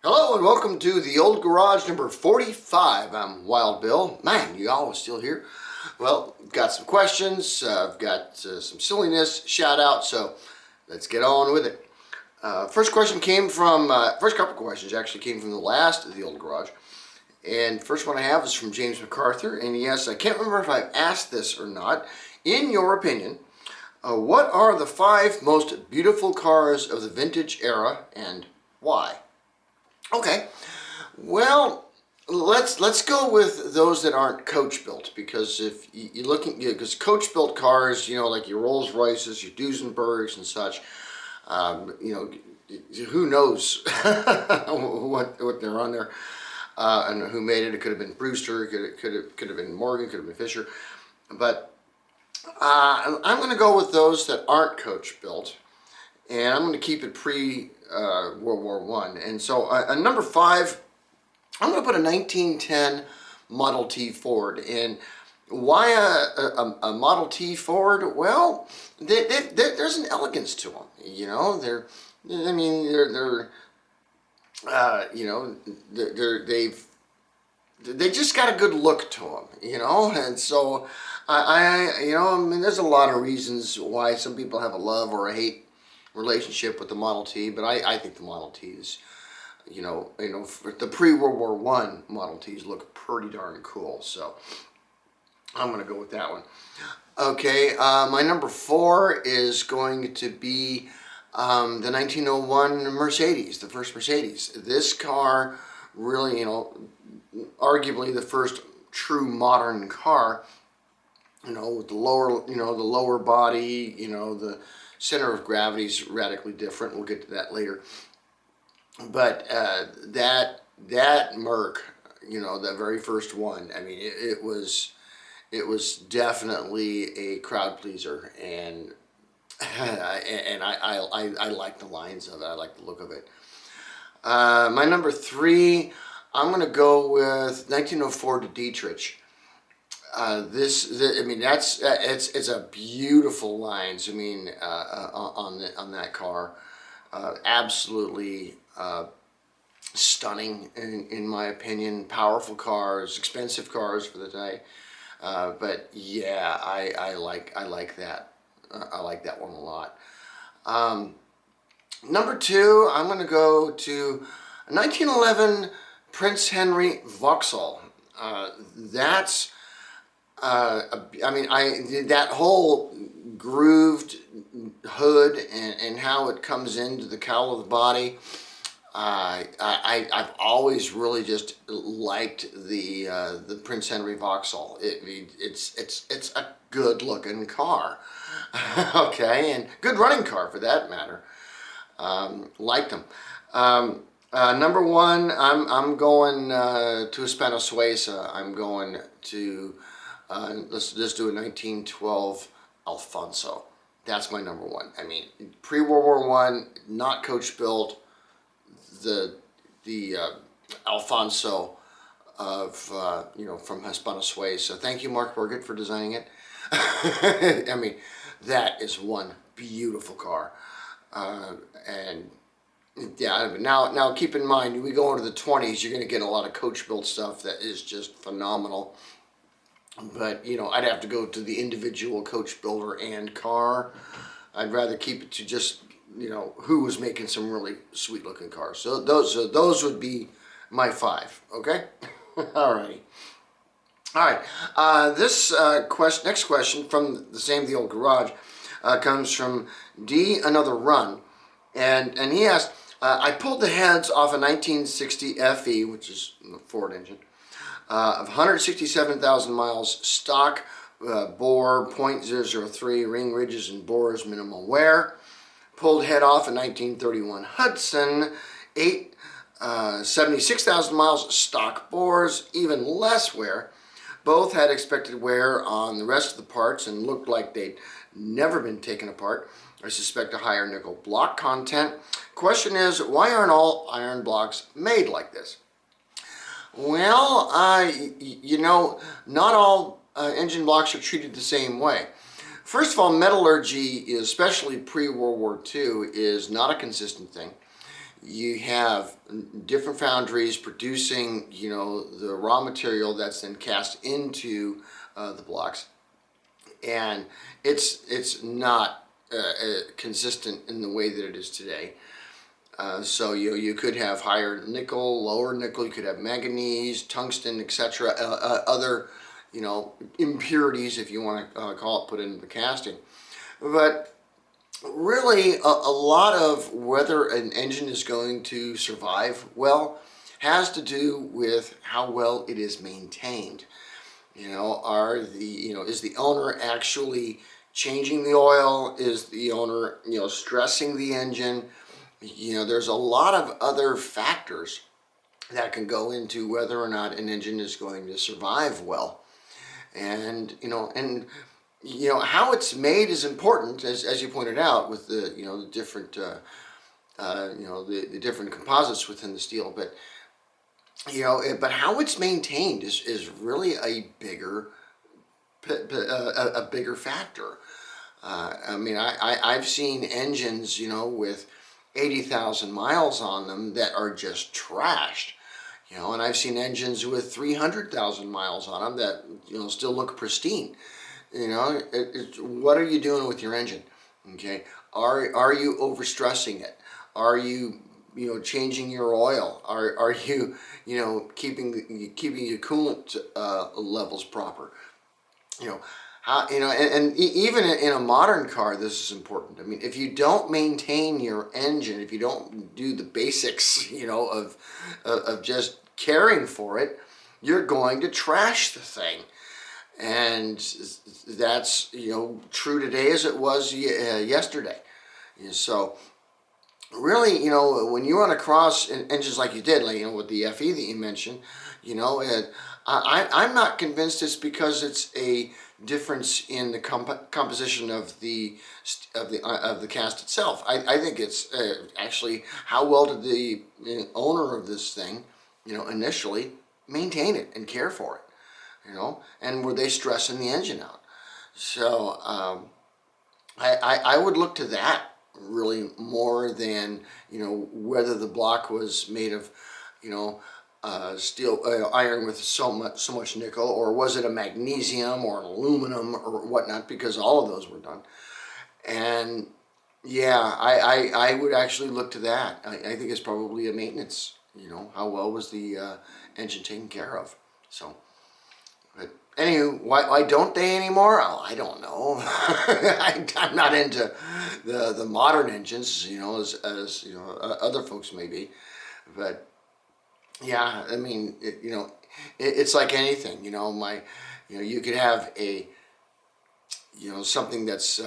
Hello and welcome to the Old Garage number 45. I'm Wild Bill. Man, you all are still here. Well, got some questions, I've got some silliness, shout out, so let's get on with it. First question came from, first couple questions actually came from the last of the Old Garage. And first one I have is from James MacArthur, and yes, I can't remember if I've asked this or not. In your opinion, what are the 5 most beautiful cars of the vintage era and why? Okay, well, let's go with those that aren't coach built, because if you're looking, because coach built cars, like your Rolls Royces, your Duesenbergs and such, who knows what they're on there, and who made it. It could have been Brewster, could have been Morgan, could have been Fisher, but I'm going to go with those that aren't coach built. And I'm going to keep it pre-World War I. And so number 5, I'm going to put a 1910 Model T Ford. And why a Model T Ford? Well, there's an elegance to them. They just got a good look to them. And so there's a lot of reasons why some people have a love or a hate relationship with the Model T, but I think the Model Ts, for the pre-World War I Model Ts look pretty darn cool, so I'm going to go with that one. Okay, my number 4 is going to be the 1901 Mercedes, the first Mercedes. This car really, arguably the first true modern car, with the lower body, the center of gravity is radically different. We'll get to that later. But that Merc, the very first one, I mean, it was definitely a crowd pleaser, and I like the lines of it. I like the look of it. My number 3, I'm going to go with 1904 Dietrich. It's a beautiful lines. On that car, absolutely stunning in my opinion. Powerful cars, expensive cars for the day, but yeah, I like that. I like that one a lot. Number 2, I'm going to go to 1911 Prince Henry Vauxhall. That's that whole grooved hood and how it comes into the cowl of the body. I've always really just liked the Prince Henry Vauxhall. It's a good looking car, okay, and good running car for that matter. Liked them. Number 1, I'm going to Hispano Suiza. I'm going to let's just do a 1912 Alfonso. That's my number 1. I mean, pre-World War I, not coach built. The Alfonso of from Hispano Suiza. Thank you, Mark Burgett, for designing it. I mean, that is one beautiful car, and yeah. Now keep in mind, we go into the 20s, you're going to get a lot of coach built stuff that is just phenomenal. But I'd have to go to the individual coach builder and car. I'd rather keep it to just who was making some really sweet looking cars. So those would be my 5. Okay. All right. This next question from the Old Garage comes from D Another Run, and he asked, I pulled the heads off a 1960 FE, which is a Ford engine, of 167,000 miles, stock bore .003, ring ridges and bores, minimal wear. Pulled head off a 1931 Hudson, 76,000 miles, stock bores, even less wear. Both had expected wear on the rest of the parts and looked like they'd never been taken apart. I suspect a higher nickel block content. Question is, why aren't all iron blocks made like this? Well, not all engine blocks are treated the same way. First of all, metallurgy, especially pre-World War II, is not a consistent thing. You have different foundries producing, the raw material that's then cast into the blocks, and it's not consistent in the way that it is today. So you could have higher nickel, lower nickel. You could have manganese, tungsten, etc. Other impurities, if you want to call it, put into the casting. But really, a lot of whether an engine is going to survive well has to do with how well it is maintained. Is the owner actually changing the oil? Is the owner, stressing the engine? There's a lot of other factors that can go into whether or not an engine is going to survive well. And, how it's made is important, as you pointed out, with the, the different, the different composites within the steel. But, but how it's maintained is really a bigger factor. I've seen engines, with 80,000 miles on them that are just trashed, and I've seen engines with 300,000 miles on them that, still look pristine. What are you doing with your engine? Okay, are you overstressing it? Are you, changing your oil? Are you, keeping your coolant levels proper? Even in a modern car, this is important. If you don't maintain your engine, if you don't do the basics, of just caring for it, you're going to trash the thing. And that's, true today as it was yesterday. So really, when you run across engines like you did, with the FE that you mentioned, I'm not convinced it's because it's a difference in the composition of the cast itself. I think it's actually how well did the owner of this thing, initially maintain it and care for it, and were they stressing the engine out? So I would look to that really more than whether the block was made of steel iron with so much nickel, or was it a magnesium or an aluminum or whatnot, because all of those were done. And yeah, I would actually look to that. I think it's probably a maintenance, how well was the engine taken care of. So, but anywho, why don't they anymore? Oh, I don't know. I'm not into the modern engines, as other folks may be, but yeah, it's like anything, you could have a, something that's,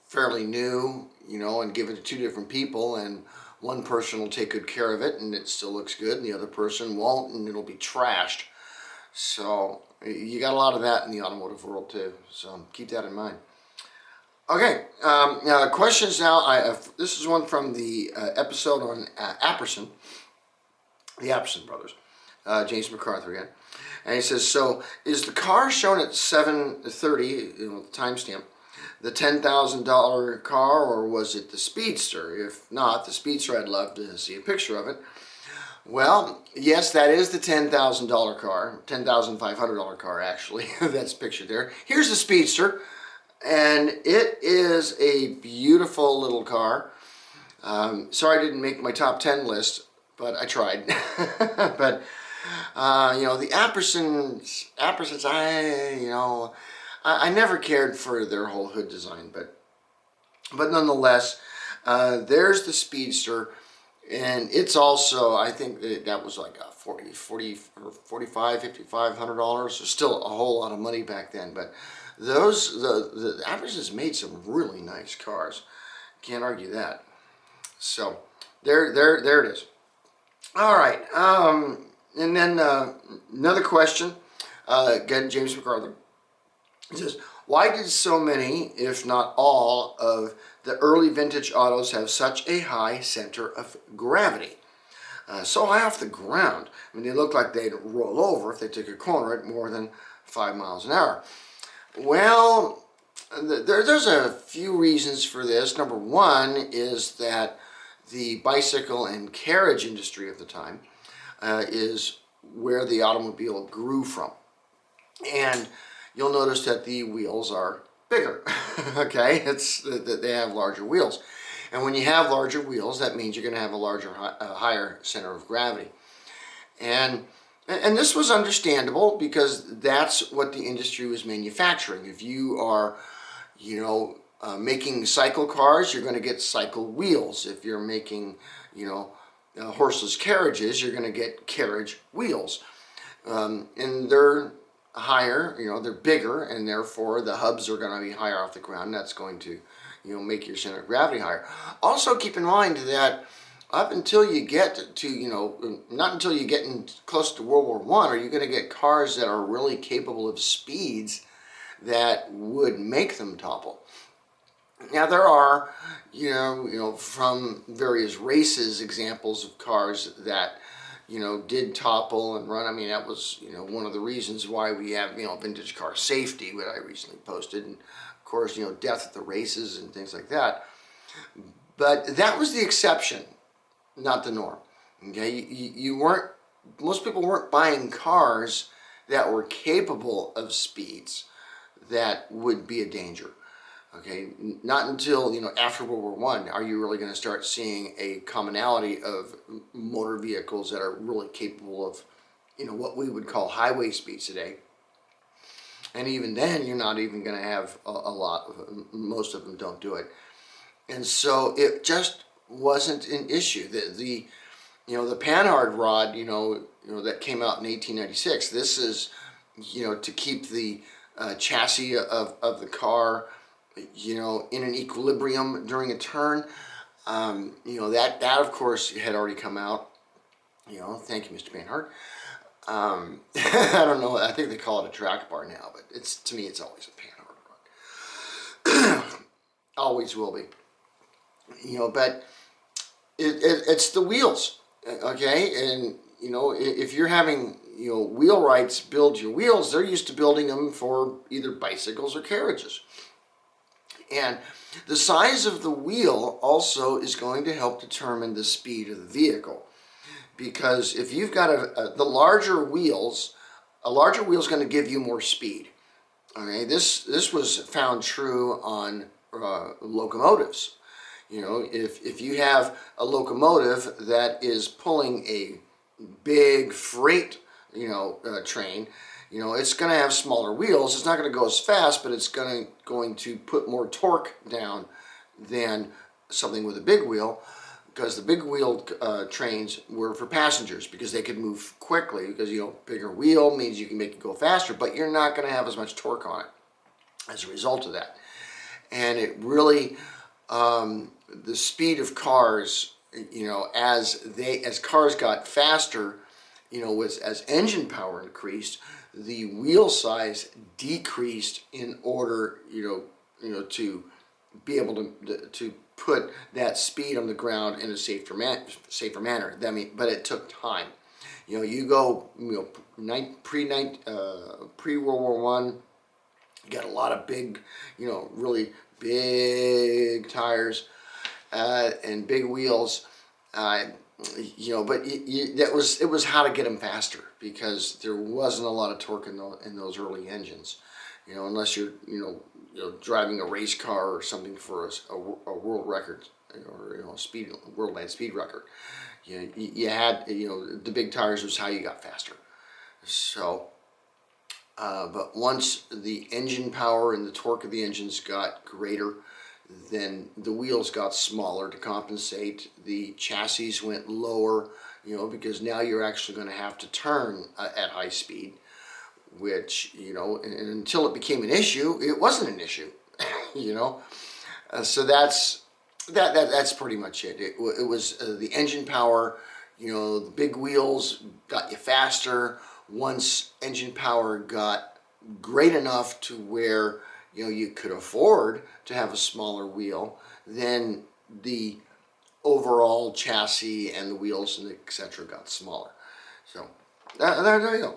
fairly new, and give it to two different people, and one person will take good care of it and it still looks good, and the other person won't, and it'll be trashed. So you got a lot of that in the automotive world too, so keep that in mind. Okay, questions now. This is one from the episode on Apperson, the Apperson brothers, James MacArthur again. And he says, so is the car shown at 7:30, timestamp, the $10,000 car, or was it the Speedster? If not, the Speedster, I'd love to see a picture of it. Well, yes, that is the $10,000 car, $10,500 car actually, that's pictured there. Here's the Speedster, and it is a beautiful little car. Sorry I didn't make my top 10 list, but I tried. But the Appersons, I never cared for their whole hood design, but nonetheless, there's the Speedster, and it's also, I think that was like a $5,500. So still a whole lot of money back then, but the Appersons made some really nice cars. Can't argue that. So there it is. All right, and then another question, again, James MacArthur. He says, why did so many, if not all, of the early vintage autos have such a high center of gravity. So high off the ground. I mean, they look like they'd roll over if they took a corner at more than 5 miles an hour. Well, there's a few reasons for this. Number one is that the bicycle and carriage industry of the time is where the automobile grew from. And you'll notice that the wheels are bigger, okay? It's that they have larger wheels. And when you have larger wheels, that means you're going to have a higher center of gravity. And this was understandable because that's what the industry was manufacturing. If you are, making cycle cars, you're going to get cycle wheels. If you're making, horseless carriages, you're going to get carriage wheels. And they're higher, they're bigger, and therefore the hubs are going to be higher off the ground. That's going to, make your center of gravity higher. Also keep in mind that up until you get to, not until you get in close to World War I, are you going to get cars that are really capable of speeds that would make them topple. Now there are, from various races, examples of cars that, did topple and run. I mean, that was, one of the reasons why we have, vintage car safety, what I recently posted, and of course, death at the races and things like that. But that was the exception, not the norm. Okay, most people weren't buying cars that were capable of speeds that would be a danger. Okay, not until, after World War I are you really going to start seeing a commonality of motor vehicles that are really capable of, what we would call highway speeds today. And even then, you're not even going to have a lot of them. Most of them don't do it. And so it just wasn't an issue. The Panhard rod, that came out in 1896, this is, to keep the chassis of the car, in an equilibrium during a turn. That of course had already come out. Thank you, Mr. Panhard. I don't know, I think they call it a track bar now, but to me it's always a Panhard rod. Always will be. But it's the wheels, okay? And, if you're having, wheelwrights build your wheels, they're used to building them for either bicycles or carriages. And the size of the wheel also is going to help determine the speed of the vehicle. Because if you've got the larger wheels, a larger wheel is going to give you more speed. Okay, this was found true on locomotives. If you have a locomotive that is pulling a big freight, train, it's going to have smaller wheels. It's not going to go as fast, but it's going to put more torque down than something with a big wheel, because the big wheel trains were for passengers because they could move quickly, because bigger wheel means you can make it go faster, but you're not going to have as much torque on it as a result of that. And it really, the speed of cars, as cars got faster, as engine power increased, the wheel size decreased in order, to be able to put that speed on the ground in a safer manner. But it took time. You go, pre-World War I, you got a lot of big, really big tires and big wheels. But it was how to get them faster, because there wasn't a lot of torque in those early engines, unless you're driving a race car or something for a world record, or worldwide speed record. You had the big tires was how you got faster. So, but once the engine power and the torque of the engines got greater, then the wheels got smaller to compensate. The chassis went lower, because now you're actually going to have to turn at high speed, which, and until it became an issue, it wasn't an issue, So that's pretty much it. It was the engine power, the big wheels got you faster. Once engine power got great enough to where you could afford to have a smaller wheel, then the overall chassis and the wheels and etc. got smaller. So there you go.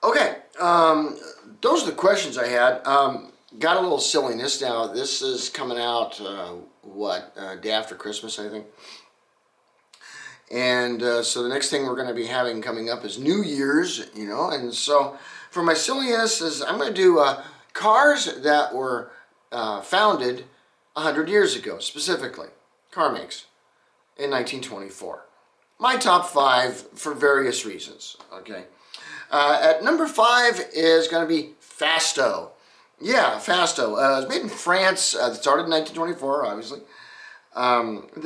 Okay, those are the questions I had. Got a little silliness now. This is coming out, day after Christmas, I think. And so the next thing we're going to be having coming up is New Year's, and so for my silliness is I'm going to do cars that were founded 100 years ago, specifically, car makes, in 1924. My top 5 for various reasons, okay? At number 5 is going to be Fasto. Yeah, Fasto. It was made in France. It started in 1924, obviously.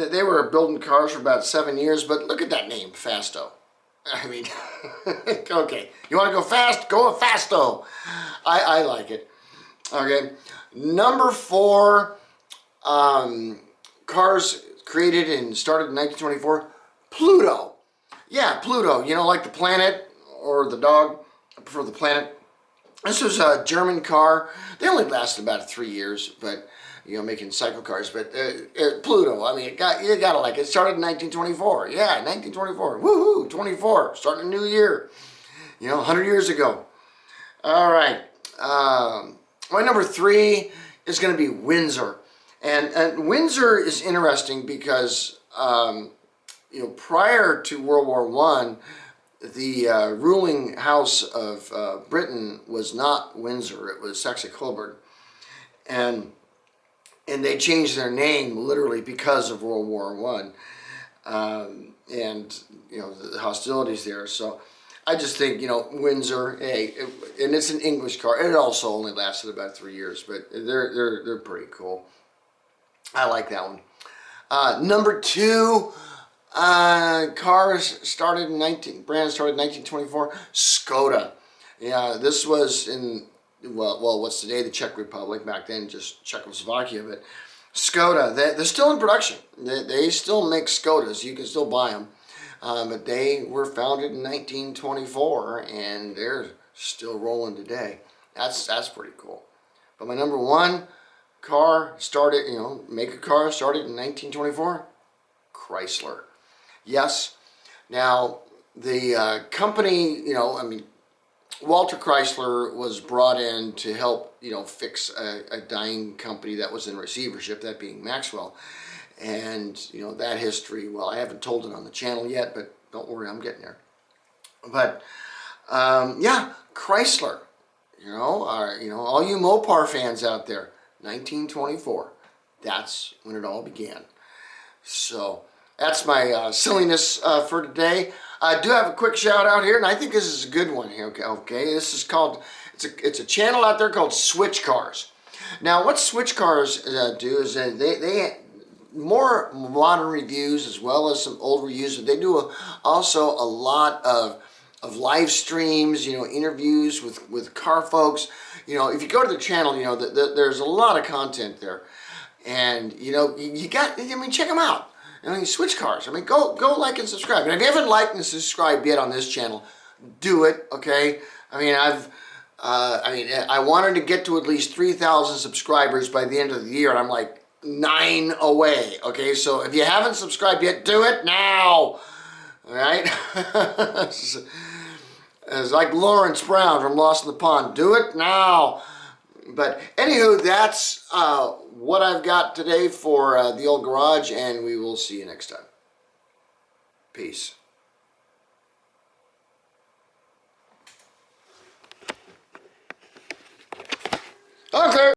They were building cars for about 7 years, but look at that name, Fasto. I mean, okay, you want to go fast? Go with Fasto. I like it. Okay, number 4, cars created and started in 1924, Pluto. Yeah, Pluto, like the planet or the dog. I prefer the planet. This was a German car. They only lasted about 3 years, but making cycle cars. But Pluto, I mean, you gotta like it. It started in 1924. Yeah, 1924. Woohoo! 24, starting a new year. 100 years ago. All right. My number 3 is going to be Windsor, and Windsor is interesting because prior to World War I, the ruling house of Britain was not Windsor, it was Saxe-Coburg. And they changed their name literally because of World War I. And, the hostilities there. So I just think, Windsor, hey, and it's an English car. It also only lasted about 3 years, but they're pretty cool. I like that one. Number 2, brands started in 1924, Skoda. Yeah, this was in, what's today the Czech Republic, back then just Czechoslovakia, but Skoda, they're still in production. They still make Skodas, you can still buy them, but they were founded in 1924, and they're still rolling today. That's pretty cool. But my number 1 car started, make a car started in 1924, Chrysler. Yes. Now, the company, Walter Chrysler was brought in to help, fix a dying company that was in receivership, that being Maxwell. And, that history, well, I haven't told it on the channel yet, but don't worry, I'm getting there. But, yeah, Chrysler, all you Mopar fans out there, 1924, that's when it all began. So that's my silliness for today. I do have a quick shout out here, and I think this is a good one here. Okay, this is called, it's a channel out there called Switch Cars. Now, what Switch Cars do is they more modern reviews as well as some old reviews. But they do also a lot of live streams, interviews with car folks. If you go to the channel, there's a lot of content there, and check them out. Switch Cars. Go like and subscribe. And if you haven't liked and subscribed yet on this channel, do it. Okay. I wanted to get to at least 3,000 subscribers by the end of the year, and I'm like 9 away. Okay. So if you haven't subscribed yet, do it now. All right. It's like Lawrence Brown from Lost in the Pond. Do it now. But anywho, that's what I've got today for the old garage, and we will see you next time. Peace. Okay.